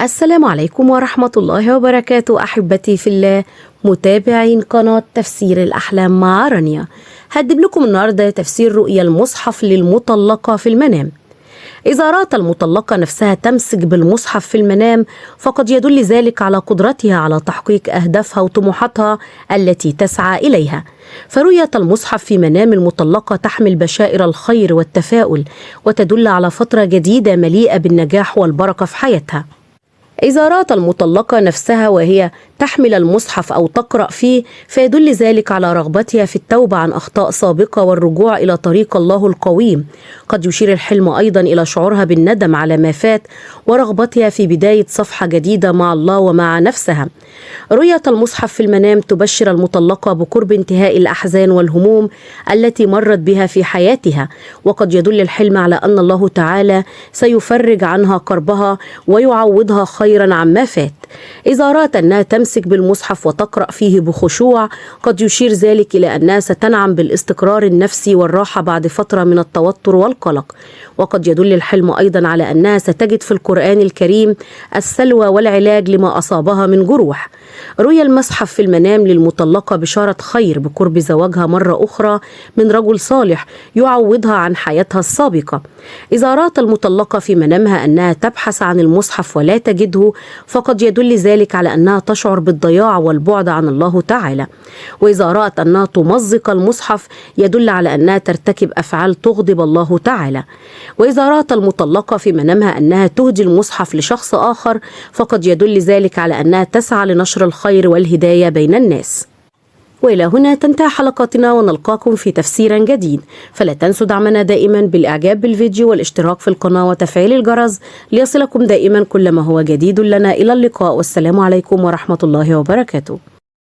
السلام عليكم ورحمة الله وبركاته أحبتي في الله، متابعين قناة تفسير الأحلام مع رانيا. هقدم لكم النهاردة تفسير رؤيا المصحف للمطلقة في المنام. إذا رأت المطلقة نفسها تمسك بالمصحف في المنام فقد يدل ذلك على قدرتها على تحقيق أهدافها وطموحاتها التي تسعى إليها. فرؤية المصحف في منام المطلقة تحمل بشائر الخير والتفاؤل، وتدل على فترة جديدة مليئة بالنجاح والبركة في حياتها. إذا رأت المطلقة نفسها وهي تحمل المصحف أو تقرأ فيه فيدل ذلك على رغبتها في التوبة عن أخطاء سابقة والرجوع إلى طريق الله القويم. قد يشير الحلم أيضا إلى شعورها بالندم على ما فات ورغبتها في بداية صفحة جديدة مع الله ومع نفسها. رؤية المصحف في المنام تبشر المطلقة بقرب انتهاء الأحزان والهموم التي مرت بها في حياتها، وقد يدل الحلم على أن الله تعالى سيفرج عنها كربها ويعوضها خيرا عما فات. إذا رأت أنها تمسك بالمصحف وتقرأ فيه بخشوع قد يشير ذلك إلى أنها ستنعم بالاستقرار النفسي والراحة بعد فترة من التوتر والقلق. وقد يدل الحلم أيضا على أنها ستجد في القرآن الكريم السلوى والعلاج لما أصابها من جروح. رؤيا المصحف في المنام للمطلقة بشارة خير بقرب زواجها مرة أخرى من رجل صالح يعوضها عن حياتها السابقة. إذا رأت المطلقة في منامها أنها تبحث عن المصحف ولا تجده فقد يدل ذلك على أنها تشعر بالضياع والبعد عن الله تعالى. وإذا رأت أنها تمزق المصحف يدل على أنها ترتكب أفعال تغضب الله تعالى. وإذا رأت المطلقة في منامها أنها تهدي المصحف لشخص آخر فقد يدل ذلك على أنها تسعى لنشر الخير والهداية بين الناس. وإلى هنا تنتهي حلقاتنا، ونلقاكم في تفسير جديد. فلا تنسوا دعمنا دائما بالإعجاب بالفيديو والاشتراك في القناة وتفعيل الجرس ليصلكم دائما كل ما هو جديد لنا. إلى اللقاء، والسلام عليكم ورحمة الله وبركاته.